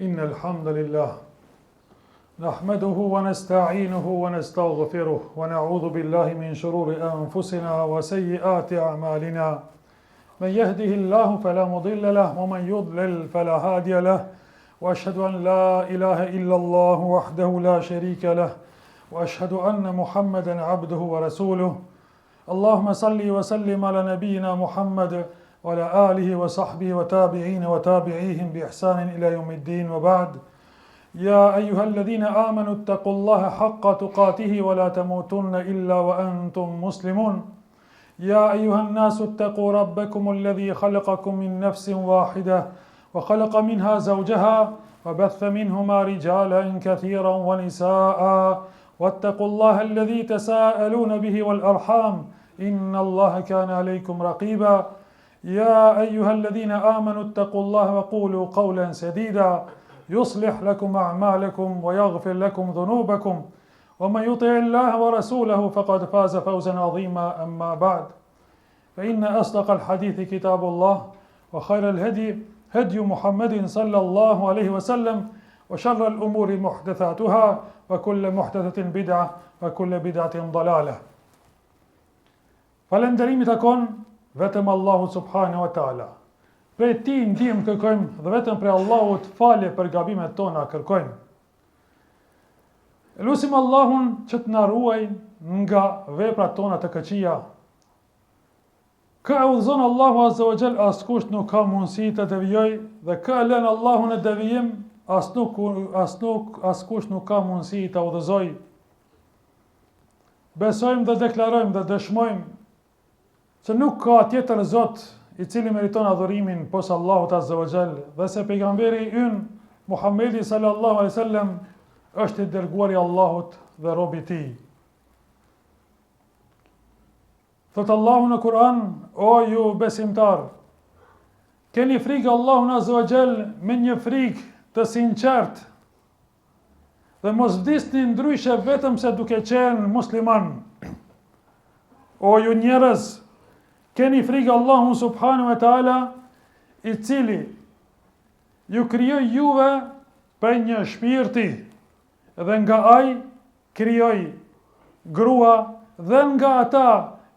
إن الحمد لله نحمده ونستعينه ونستغفره ونعوذ بالله من شرور أنفسنا وسيئات أعمالنا من يهده الله فلا مضل له ومن يضلل فلا هادي له وأشهد أن لا إله إلا الله وحده لا شريك له وأشهد أن محمدا عبده ورسوله اللهم صل وسلم على نبينا محمد وعلى آله وصحبه وتابعين وتابعيهم بإحسان إلى يوم الدين وبعد يا أيها الذين آمنوا اتقوا الله حق تقاته ولا تموتن إلا وأنتم مسلمون يا أيها الناس اتقوا ربكم الذي خلقكم من نفس واحدة وخلق منها زوجها وبث منهما رجالا كثيرا ونساء واتقوا الله الذي تساءلون به والأرحام إن الله كان عليكم رقيبا يا أيها الذين آمنوا اتقوا الله وقولوا قولا سديدا يصلح لكم أعمالكم ويغفر لكم ذنوبكم ومن يطع الله ورسوله فقد فاز فوزا عظيما أما بعد فإن أصدق الحديث كتاب الله وخير الهدي هدي محمد صلى الله عليه وسلم وشر الأمور محدثاتها وكل محدثة بدعة وكل بدعة ضلالة. Falënderimi takon vetëm Allahut subhanahu wa taala. Prej tij ndihmë kërkojmë dhe vetëm prej Allahut falje për gabimet tona kërkojmë. Lutim Allahun që të na ruaj nga veprat tona të këqija. Kë e udhëzon Allahu azza wa jall, askush nuk ka mundësi të devijojë, dhe kë e lën Allahu në devijim, askush nuk ka mundësi të udhëzojë. Besojmë dhe deklarojmë dhe dëshmojmë se nuk ka tjetër Zot i cili meriton adhurimin posa Allahut azza wa jall, dhe se pejgamberi ynë Muhammedi sallallahu alaihi wasallam është i dërguari i Allahut dhe robi i tij. Thot Allahu në Kur'an: O ju besimtar, keni frikë Allahun azza wa jall me një frikë të sinqert, dhe mos vdisni ndryshe vetëm se duke qenë musliman. O ju njerëz, keni frikë Allahun subhanahu wa taala, i cili ju krijoi juve për një shpirti, dhe nga ai krijoi grua, dhe nga ata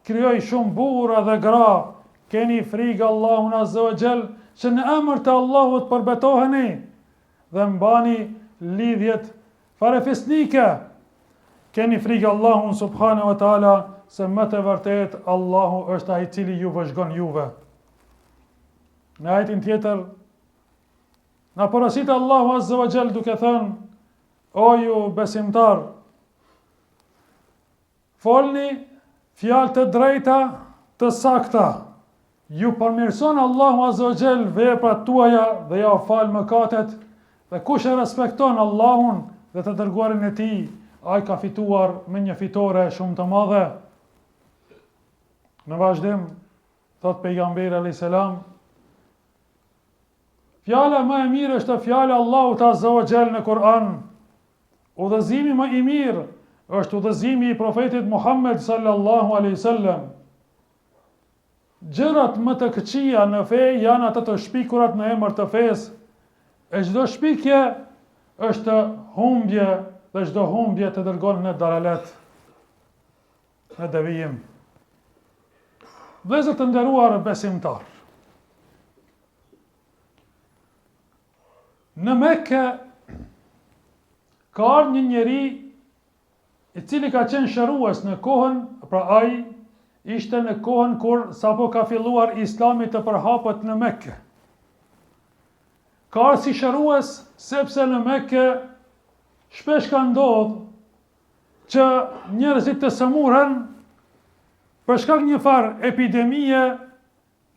krijoi shumë burra dhe gra. Keni frikë Allahun azza wa jall, që në emër të Allahut përbetoheni dhe mbani lidhjet farefisnike. Keni frikë Allahun subhanahu wa taala, se më të vërtet Allahu është ai i cili ju vëzhgon juve. Në ajetin tjetër na porosit Allahu azza wa jall duke thënë: O ju besimtar, folni fjalë të drejta, të sakta. Ju përmirëson Allahu azza wa jall veprat tuaja dhe ja fal mëkatet, dhe kush e respekton Allahun dhe të dërguarin e tij, ai ka fituar me një fitore shumë të madhe. Në vazhdim, thot pejgamberi alayhis salam, fjala më e mirë është fjala Allahut azza wa jall në Kur'an. Udhëzimi më i mirë është udhëzimi i profetit Muhammed sallallahu alaihi wasallam. Gjërat më të këqija në fe janë ato të shpikurat në emër të fesë. E çdo shpikje është humbje, dhe çdo humbje të dërgon në dalalet, në devijim. Vëllezër të nderuar besimtar, në Mekë ka ardhur një njeri i cili ka qenë shërues në kohën, pra ai ishte në kohën kur sapo ka filluar Islami të përhapet në Mekë. Ka ardhur si shërues sepse në Mekë shpesh ka ndodhur që njerëzit të sëmurën për shkak një farë epidemie,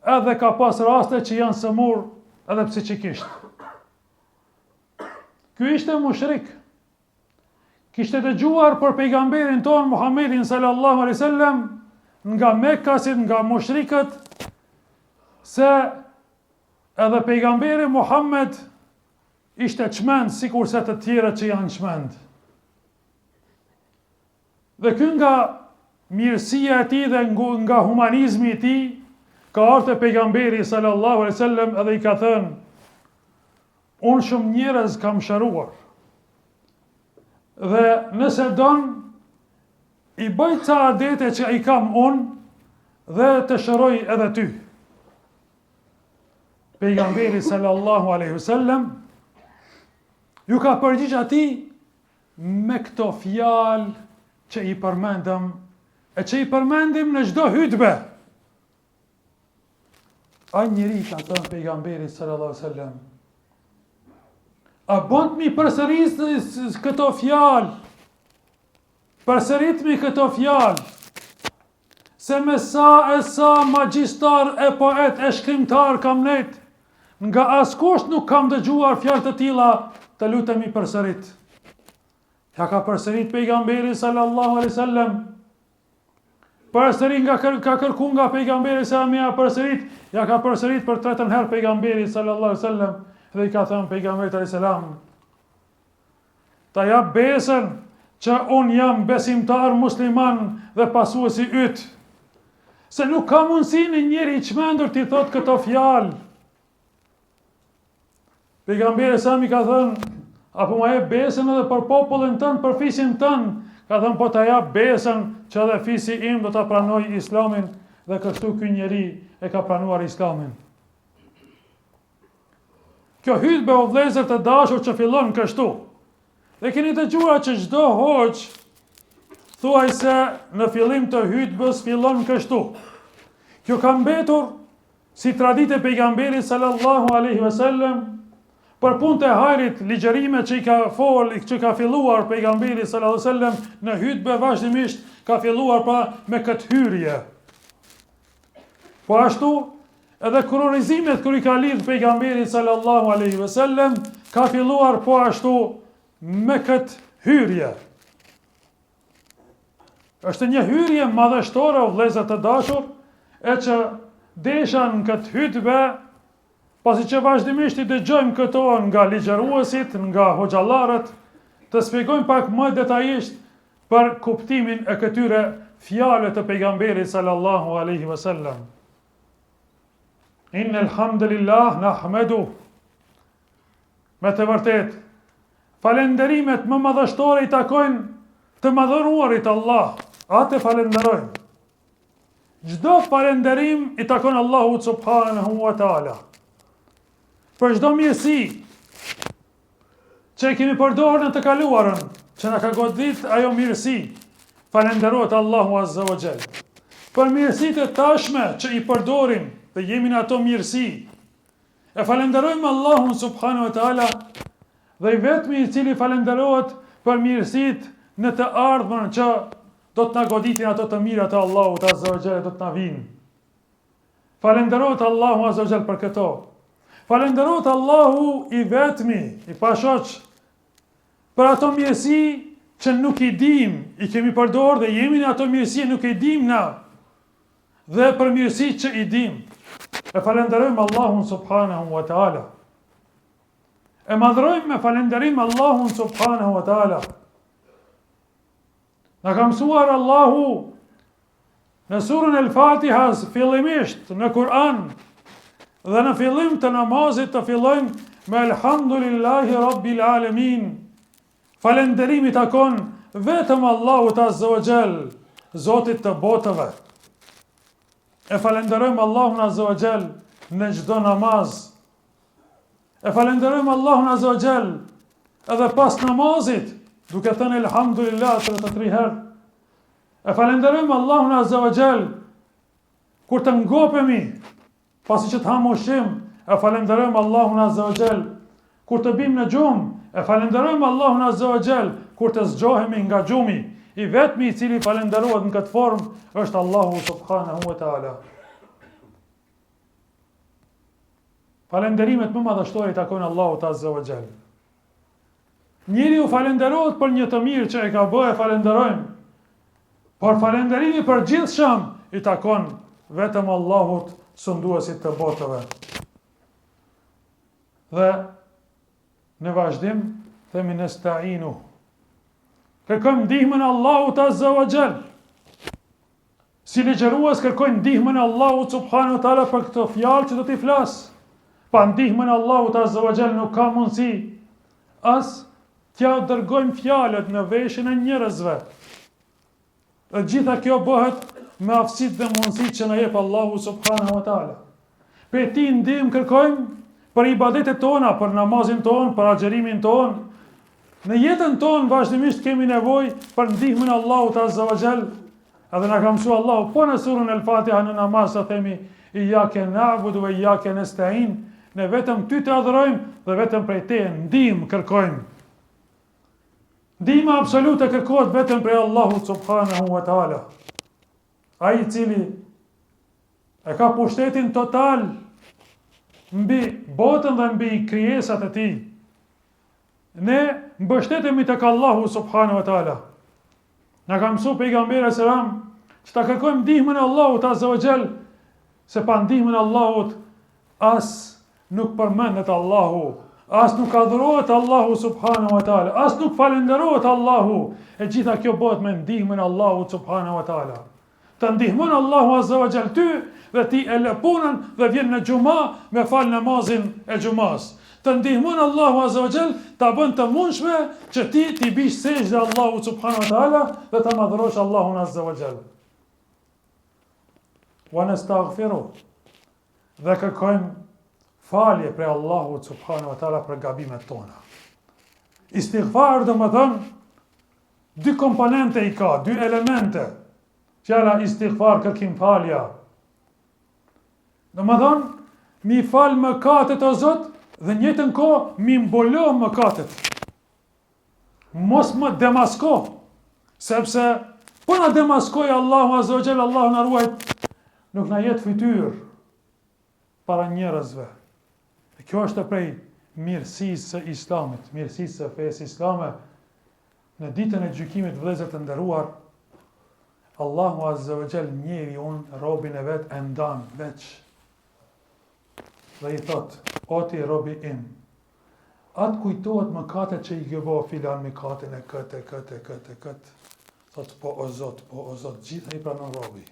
edhe ka pas raste që janë sëmur edhe psikikisht. Ky ishte mushrik. Kishte dëgjuar për pejgamberin ton Muhammedin sallallahu alaihi wasallam nga Mekkasit, nga mushrikët, se edhe pejgamberi Muhammed ishte çmend sikur se të tjerët që janë çmend. Dhe ky nga mirësia e tij dhe nga humanizmi i tij, ka ardhur pejgamberi sallallahu alaihi wasallam edhe i ka thënë: unë shumë njerëz kam shëruar. Dhe nëse don, i bëj ca adete që i kam unë dhe të shëroj edhe ty. Pejgamberi sallallahu alaihi wasallam ju ka përgjigj atij me këto fjalë që i përmendëm e që i përmendim në çdo hutbe. Ai njeri ka thënë pejgamberi sallallahu alaihi wasallam, a bën mi përsëris këto fjalë? Përsëritmi këto fjalë, se me sa magjistar e poet e shkrimtar kam net, nga askush nuk kam dëgjuar fjalë të tilla, të lutemi përsërit. Ja ka përsërit pejgamberi sallallahu alaihi wasallam. Përsërit ka kërku nga pejgamberi sallallahu alaihi wasallam, ja ka përsërit për 3 herë pejgamberi sallallahu alaihi wasallam dhe i ka thënë pejgamberit alaihi salam, ta jap besën që unë jam besimtar musliman dhe pasuesi yt. Se nuk ka mundësi në njeri i çmendur t'i thot këto fjalë. Pejgamberi sa mi ka thënë, apo ma jep besën edhe për popullin tënd, për fisin tënd, ka thënë po ta jap besën që edhe fisi im do ta pranoj islamin, dhe kështu ky njeri e ka pranuar islamin. Kjo hutbe o vëllezër të dashur që fillon kështu. Dhe keni dëgjuar që çdo hoxh thuaj se në fillim të hutbës fillon kështu. Kjo ka mbetur si traditë e pejgamberit sallallahu alaihi wasallam për punët e hajrit, ligjërime që i ka që ka filluar pejgamberi sallallahu alaihi wasallam në hutbë vazhdimisht ka filluar pa me këtë hyrje. Po ashtu edhe kurorizimet kur i ka lidh pejgamberi sallallahu alaihi wasallam ka filluar po ashtu me këtë hyrje. Është një hyrje madhështore o vëllezër të dashur, e që desha në këtë hutbe, pasi që vazhdimisht i dëgjojmë këto nga ligjëruesit, nga hoxhallarët, të shpjegojmë pak më detajisht për kuptimin e këtyre fjalëve të pejgamberit sallallahu alaihi wasallam. Innal hamdalillah nahmedu. Me të vërtet, falenderimet më madhështore i takojnë të madhëruarit Allah. Atë falenderojmë. Çdo falenderim i takon Allahut subhanahu wa taala. Për çdo mirësi që kemi përdorur në të kaluarën, që na ka godit ajo mirësi, falenderohet Allahu azza wa jall. Për mirësitë e tashme që i përdorim dhe jemi në ato mirësi, e falenderojmë Allahun subhanahu wa taala, dhe i vetmi i cili falenderohet për mirësitë në të ardhmen që do të na goditin ato të mira të Allahut azza wa jall, do të na vinë. Falenderohet Allahu azza wa jall për këto. Falenderohet Allahu i vetmi, i pashoq, për ato mirësi që nuk i dim, i kemi përdorur dhe jemi në ato mirësi nuk i dim na, dhe për mirësi që i dim. E falenderojmë Allahun subhanahu wa taala. E madhrojmë me falenderim Allahun subhanahu wa taala. Në ka mësuar Allahu në surën el-Fatiha fillimisht në Kur'an, dhe në fillim të namazit të fillojmë me elhamdulillahi rabbil alamin. Falenderimi takon vetëm Allahut azza wa jall, Zotit të botëve. E falenderojmë Allahun azza wa jall në çdo namaz. E falenderojmë Allahun azza wa jall edhe pas namazit, duke thënë elhamdulillah 33 herë. E falenderojmë Allahun azza wa jall kur të ngopemi, pasi që të hamë ushqim, e falenderojmë Allahun azza wa jall kur të bim në gjumë, e falenderojmë Allahun azza wa jall kur të zgjohemi nga gjumi. I vetmi i cili falenderohet në këtë formë është Allahu subhanahu wa taala. Falenderimet më madhështore i takojnë Allahut azza wa jall. Njeriu falenderohet për një të mirë që e ka bërë, e falenderojmë. Por falenderimi për gjithçka i takon vetëm Allahut, sunduesit të botëve. Dhe në vazhdim themi nesta'inu. Kërkojmë ndihmën e Allahut azza wa jall. Si ligjërues kërkojmë ndihmën e Allahut subhanahu wa taala për këtë fjalë që do t'i flas. Pa ndihmën e Allahut Azza wa Jall nuk ka mundësi as t'ja dërgojmë fjalët në veshën e njerëzve. Dhe gjitha kjo bëhet me aftësitë dhe mundësitë që na jep Allahu subhanahu wa taala. Pe ti ndihmë kërkojmë për ibadetet tona, për namazin ton, për agjerimin ton. Në jetën tonë vazhdimisht kemi nevojë për ndihmën e Allahut Azza wa Jall. Edhe na ka mësuar Allahu po në surën El-Fatiha në namaz sa themi iyyake na'budu wa iyyake nesta'in, ne vetëm ty të adhurojmë dhe vetëm prej teje ndihmë kërkojmë. Ndihma absolute kërkohet vetëm prej Allahut subhanahu wa taala. Ai i cili e ka pushtetin total mbi botën dhe mbi krijesat e tij. Ne mbështetemi tek Allahu subhanahu wa taala. Na ka mësuar pejgamberi selam që ta kërkojmë ndihmën e Allahut Azza wa Jall, se pa ndihmën e Allahut as nuk përmendet Allahu, as nuk adhurohet Allahu subhanahu wa taala, as nuk falenderohet Allahu. E gjitha kjo bëhet me ndihmën e Allahut subhanahu wa taala. Të ndihmon Allahu Azza wa Jall ty dhe ti e lë punën dhe vjen në xhuma me fal namazin e xhumas. Të ndihmon Allahu Azza wa Jall ta bën të mundshme që ti bish sejdë Allahu subhanahu wa taala dhe ta madhrosh Allahun Azza wa Jall. Wa nastaghfiruh. Dhe kërkojmë falje prej Allahut subhanahu wa taala për gabimet tona. Istighfar do të thonë dy komponente i ka, dy elemente. Fjala istighfar kërkim falja. Do të thonë mi fal mëkatet o Zot dhe në njëjtën kohë mi mbolo mëkatet. Mos më demasko, sepse po na demaskoj Allahu Azza wa Jall, Allahu na ruajt, nuk na jet fytyrë para njerëzve. E kjo është prej mirësisë së Islamit, mirësisë së fesë islame. Në ditën e gjykimit, vëllezër të nderuar, Allahu Azza wa Jall njeriun, robin e vet e ndan veç. Dhe i thot, o ti robi im, atë kujtohet mëkatet që i gëbo filan mëkatin e këtë. Thot, po o Zot, gjitha i pranon robi.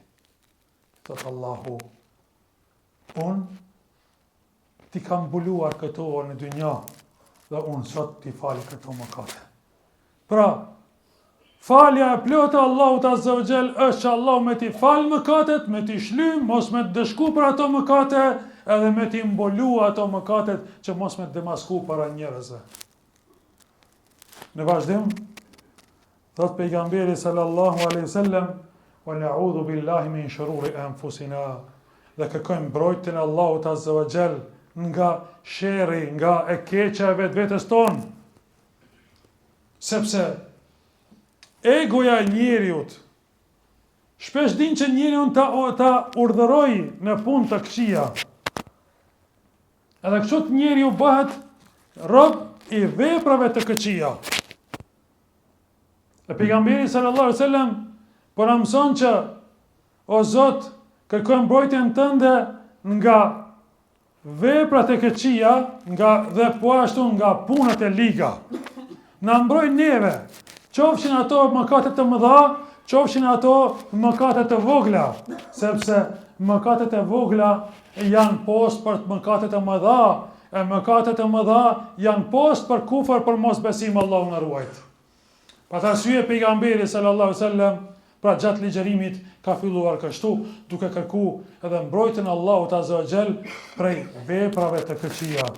Thot Allahu, unë ti kam mbuluar këto në dynja dhe unë sot ti fali këto mëkate. Pra, falja e plotë Allahut Azza wa Jall është që Allahu me ti fal mëkatet, me ti shlym, mos me të dëshku për ato mëkate, edhe me ti mbulu ato mëkatet që mos me të demasku para njerëzve. Në vazhdim, thot pejgamberi sallallahu alaihi wasallam, wa na'udhu billahi min shururi anfusina, dhe kërkojmë mbrojtjen e Allahut Azza wa Jall nga sherri, nga e keqja e vetvetes tonë. Sepse egoja e njeriut shpesh din që njeriu ta urdhëroj në punë të këqija. Edhe kështu njeriu bëhet rob i veprave të këqija. Dhe pejgamberi sallallahu alaihi wasallam po na mëson që o Zot, kërkojmë mbrojtjen tënde nga veprat e këqija, dhe po ashtu nga punët e liga. Na mbroj neve, qofshin ato mëkate të mëdha, qofshin ato mëkate të vogla, sepse mëkatet e vogla janë post për mëkatet e mëdha, e mëkatet e mëdha janë post për kufër, për mos besim, Allahu na ruajt. Pa të arsye pejgamberi sallallahu alaihi wasallam, pra gjatë ligjërimit ka filluar kështu, duke kërku edhe mbrojtjen e Allahut Azza wa Jall prej veprave të këqija.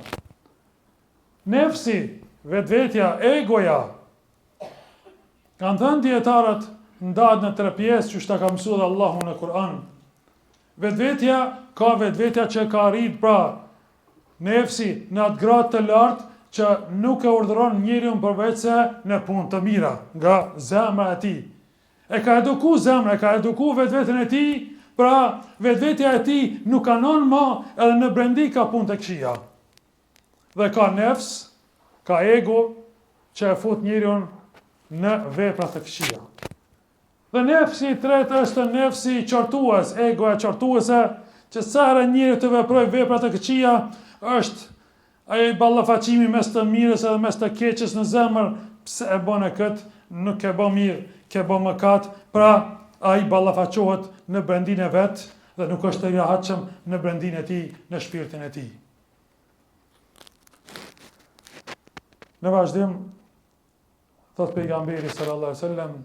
Nefsi, vetvetja, egoja, kanë thënë dietarët, ndahet në 3 pjesë, që shta ka mësuar Allahu në Kur'an. Vetvetja ka vetvetja që ka arrit, pra nefsi në atë gradë të lartë që nuk e urdhëron njeriun përveç se në punë të mira, nga zemra e tij. E ka eduku zemra, e ka eduku vetveten e tij, pra vetvetja e tij nuk kanon më, edhe në brendi ka punë të këqija. Dhe ka nefs, ka ego që e fut njeriun në vepra të këqija. Dhe nefsi i tretë është nefsi qortues, ego e qortuese, që sa herë njeriu të veprojë vepra të këqija, është ai ballafaqimi mes të mirës edhe mes të keqes në zemër. Pse e bën kët? Nuk e bën mirë, ke bën mëkat, pra ai ballafaqohet në brendin e vet dhe nuk është i rahatshëm në brendin e tij, në shpirtin e tij. Në vazhdim, thot pejgamberi sallallahu alaihi wasallam,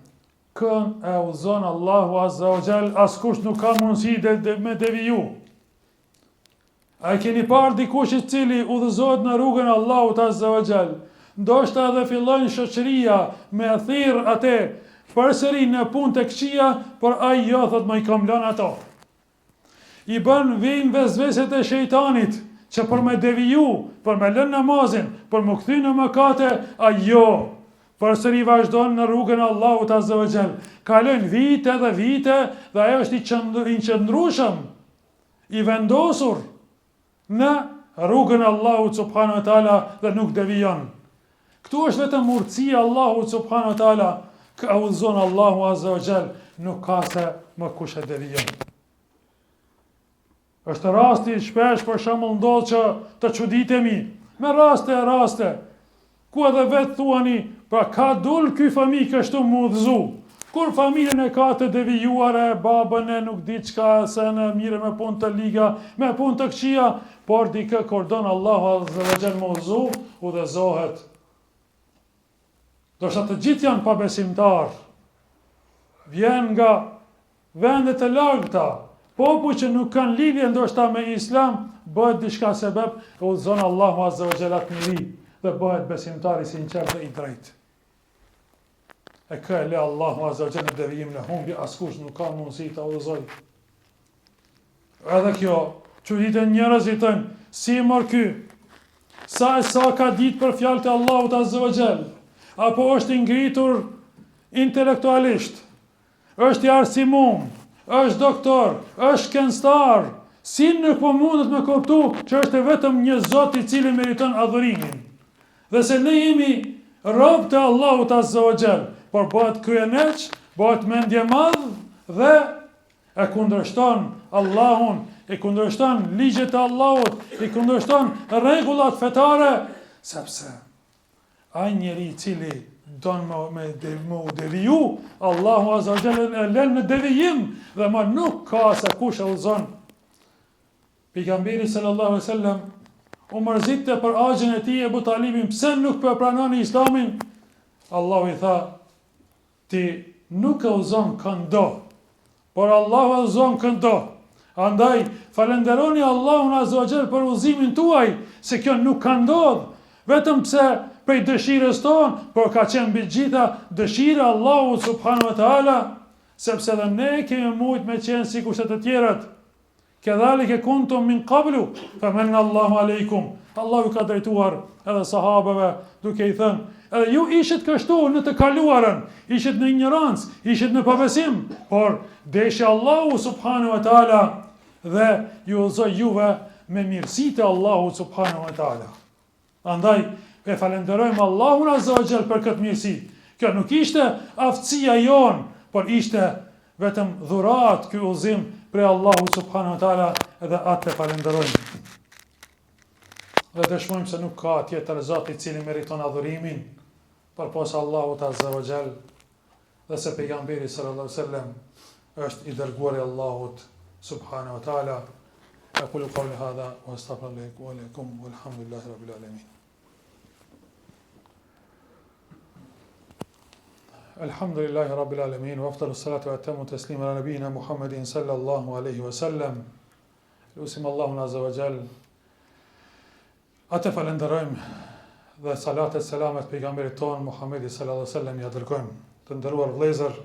kën e udhëzon Allahu azza wa jall, askush nuk ka mundësi me deviju. A e keni parë dikush I cili udhëzohet në rrugën e Allahut azza wa jall, ndoshta edhe fillon shoqëria me thirr atë përsëri në punë të këqija, por ai jo, thot, më I kam lënë ato. I bën vijnë vezveset e shejtanit, që për me deviju, për me lënë namazin, për me kthy në mëkate, ai jo. Përsëri vazhdon në rrugën e Allahut azza wa jall. Kalojnë vite dhe vite dhe ajo është I qëndrueshëm, I vendosur në rrugën e Allahut subhanahu wa taala dhe nuk devijon. Këtu është vetëm urtësia e Allahut subhanahu wa taala, ka udhëzon Allahu azza wa jall, nuk ka se më kush e devijon. Është rasti shpesh për shembull ndodh që të çuditemi me raste, ku edhe vetë thuani, pra ka dul ky fëmijë kështu mu udhëzu. Kur familjen e ka të devijuar, babën e nuk di çka, se në mire me punë të liga, me punë të këqija, por dikë kur don Allahu azza wa jall mu udhëzohet. Do shta të gjithë janë pabesimtar, vjen nga vendet të largëta, popull që nuk kanë lidhje ndoshta me Islam, bëhet diçka sebeb e udhëzon Allahu azza wa jall atë miri dhe bëhet besimtar I sinqert dhe I drejtë. E kë e le Allahu azza wa jall në devijim në humbi, askush nuk ka mundësi ta udhëzoj. Edhe kjo, çuditën njerëzit tën, si mor ky? Sa ka ditë për fjalët e Allahut azza wa jall? Apo është I ngritur intelektualisht? Është I arsimum? Është doktor, është shkencëtar, si nuk po mundet me kuptu që është vetëm një Zot I cili meriton adhurimin. Dhe se ne jemi robë të Allahut azza wa jall, por bëhet kryeneq, bëhet mendje madh dhe e kundërshton Allahun, e kundërshton ligjet e Allahut, e kundërshton rregullat fetare, sepse ai njeri I cili don me deviju, Allahu azza wa jall e lën në devijim dhe ma nuk ka se kush e udhëzon. Pejgamberi sallallahu alaihi wasallam u mërzitte për axhin e tij Ebu Talibin, pse nuk po pranoni Islamin? Allahu I tha, ti nuk e udhëzon këndo, por Allahu e udhëzon këndo. Andaj falenderoni Allahun azza wa jall për udhëzimin tuaj, se kjo nuk ka ndodhur vetëm pse prej dëshirës tonë, por ka qenë mbi gjitha dëshira Allahu subhanahu wa taala, sepse dhe ne kemi mujt me qenë si kurse të tjerët. Kedhalike kuntum min qablu, famanna Allahu aleikum. Allahu ka drejtuar edhe sahabeve duke I thënë, edhe ju ishit kështu në të kaluarën, ishit në ignorancë, ishit në pabesim, por deshi Allahu subhanahu wa taala dhe ju udhëzoi juve me mirësitë e Allahu subhanahu wa taala. Andaj e falenderojmë Allahun azza wa jall për këtë mirësi. Kjo nuk ishte aftësia jon, por ishte vetëm dhurat, ky udhëzim prej Allahu subhanahu wa taala, edhe atë falenderojmë. Dhe dëshmojmë se nuk ka tjetër Zot I cili meriton adhurimin përposa Allahut azza wa jall, dhe se pejgamberi sallallahu alaihi wasallam është I dërguari I Allahut subhanahu wa taala. Aqulu qawli hadha wa astaghfirullahi wa lakum walhamdulillahi rabbil alamin. Alhamdulillahi rabbil alamin, wa afdalu salatu wa atammu taslima ala nabiyina Muhammedin sallallahu alaihi wasallam. Lutim Allahun azza wa jall. Atë falenderojmë dhe salat e selamet pejgamberit ton Muhammedi sallallahu alaihi wasallam ja dërgojmë. Të nderuar vëllezër,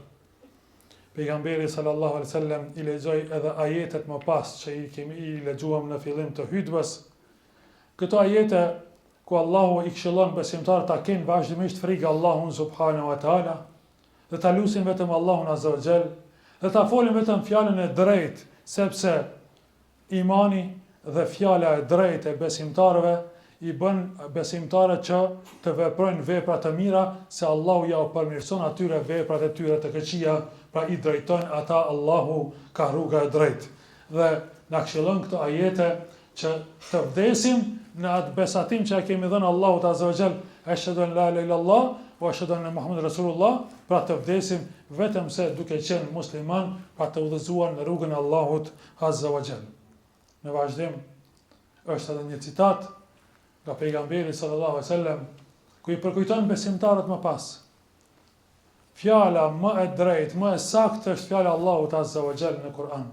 pejgamberi sallallahu alaihi wasallam I lexoi edhe ajetet më pas që I lexuam në fillim të hutbës. Këto ajete ku Allahu I këshillon besimtarët ta kenë vazhdimisht frikë Allahun subhanahu wa taala, dhe ta lusin vetëm Allahun azza wa jall, dhe ta folin vetëm fjalën e drejtë, sepse imani dhe fjala e drejtë e besimtarëve I bën besimtarët që të veprojnë vepra të mira, se Allahu ja u përmirëson atyre veprat e tyre të këqija, pra I drejton ata Allahu ka rruga e drejtë. Dhe na këshillon këto ajete që të vdesim në atë besatim që e kemi dhënë Allahut azza wa jall, ashhadu an la ilaha illallah wa ashhadu anna Muhammadur Rasulullah, pra të vdesim vetëm se duke qenë musliman, pra të udhëzuar në rrugën e Allahut azza wa jall. Në vazhdim është edhe një citat nga pejgamberi sallallahu alaihi wasallam, ku i përkujton besimtarët më pas. Fjala më e drejtë, më e saktë është fjala Allahut Azza wa Jall në Kur'an.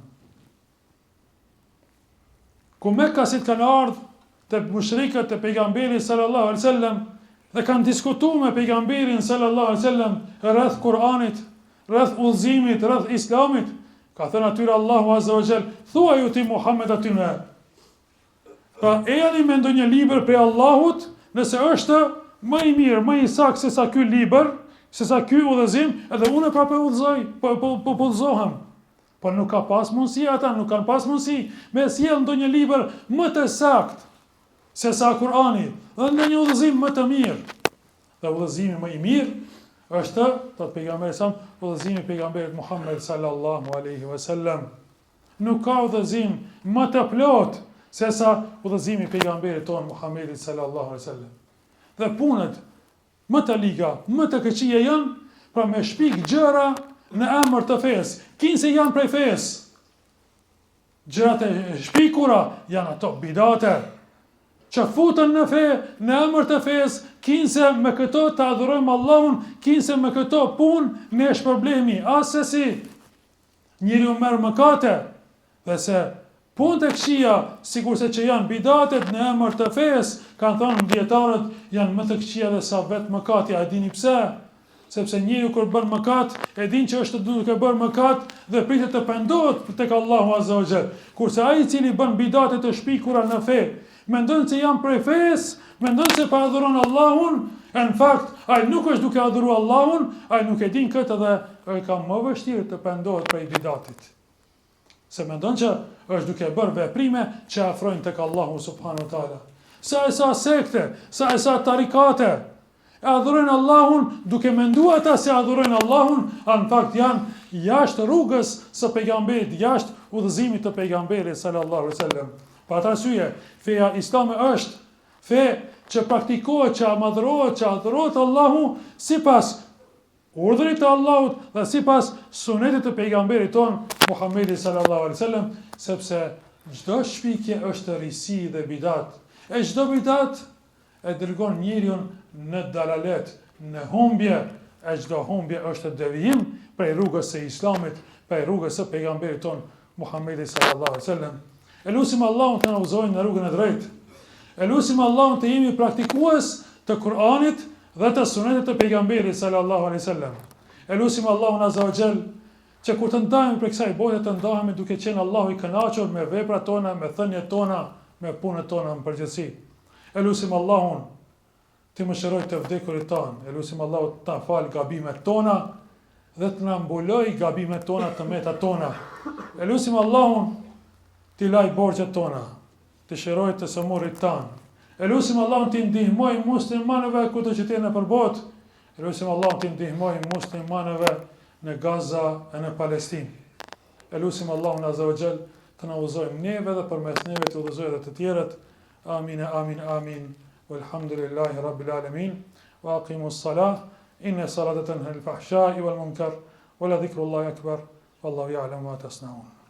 Ku Mekkasit kanë ardhur te mushrikët e pejgamberit sallallahu alaihi wasallam dhe kanë diskutuar me pejgamberin sallallahu alaihi wasallam rreth Kur'anit, rreth udhëzimit, rreth Islamit, ka thënë atyre Allahu Azza wa Jall, thuaj ju ti Muhammed atyre. Pra e janë me ndonjë libër prej Allahut, nëse është më i mirë, më i saktë se sa ky libër, se sa ky udhëzim, edhe unë prapë udhëzoj, po udhëzohem. Po nuk ka pas mundësi, ata nuk kanë pas mundësi me sjell ndonjë libër më të saktë se sa Kur'ani, dhe ndonjë udhëzim më të mirë. Dhe udhëzimi më i mirë është, thot pejgamberi sa, udhëzimi i pejgamberit Muhammed sallallahu alaihi wasallam. Nuk ka udhëzim më të plot se sa udhëzimi i pejgamberit ton Muhammedit sallallahu alaihi wasallam. Dhe punët më të liga, më të këqija janë pra me shpik gjëra në emër të fesë. Kinse janë prej fesë. Gjërat e shpikura janë ato bidate që futën në fe, në emër të fesë, kinse me këto të adhurojmë Allahun, kinse me këto punë ne është problemi. Asesi njëri u merr mëkate, dhe se punët e këqija, sikurse që janë bidatet në emër të fesë, kanë thënë dietarët, janë më të këqija dhe sa vetë mëkati. A dini pse? Sepse njeriu kur bën mëkat, e din që është duke bërë mëkat dhe pritet të pendohet tek Allahu Azza wa Jall. Kurse ai i cili bën bidate të shpikura në fe, mendon se janë prej fesë, mendon se pa adhuron Allahun, e në fakt ai nuk është duke adhuruar Allahun, ai nuk e din këtë dhe ai ka më vështirë të pendohet prej bidatit. Se mendon që është duke bërë veprime që afrojnë tek Allahu subhanahu wa taala. Sa e sa sekte, sa e sa tarikate e adhurojnë Allahun, duke menduar ata se adhurojnë Allahun, në fakt janë jashtë rrugës së pejgamberit, jashtë udhëzimit të pejgamberit sallallahu alaihi wasallam. Për atë arsye, feja islame është fe që praktikohet, që madhrohet, që adhurohet Allahu sipas urdhrit të Allahut dhe sipas sunetit të pejgamberit ton Muhammedit sallallahu alaihi wasallam, sepse çdo shpikje është risi dhe bidat. E çdo bidat e dërgon njeriu në dalalet, në humbje, e çdo humbje është devijim prej rrugës së Islamit, prej rrugës së pejgamberit ton Muhammedit sallallahu alaihi wasallam. Elusim Allahun të na udhëzojë në rrugën e drejtë. Elusim Allahun të jemi praktikues të Kur'anit dhe të sunetit të pejgamberit sallallahu alaihi wasallam. Elusim Allahun azza wa jall që kur të ndahemi prej kësaj bote të ndahemi duke qenë Allahu i kënaqur me veprat tona, me thëniet tona, me punët tona në përgjithësi. Elusim Allahun të mëshiroj të vdekurit tanë. Elusim Allahun të fal gabimet tona dhe të na mbuloj gabimet tona të meta tona. Elusim Allahun të laj borxhet tona, të shëroj të sëmurrit tanë. Elusim Allahun të ndihmoj muslimanëve kudo që të jenë nëpër botë. Elusim Allahun të ndihmoj muslimanëve në Gaza e në Palestinë. Elusim Allahun azza wa jall të na udhëzojë neve dhe përmes neve të udhëzojë edhe të tjerët. Amin, amin, amin. Walhamdulillahi rabbil alamin. Wa aqimus salah. Inna salata tanha anil fahsha'i wal munkar. Wa la dhikrullahi akbar. Wallahu ya'lamu ma tasna'un.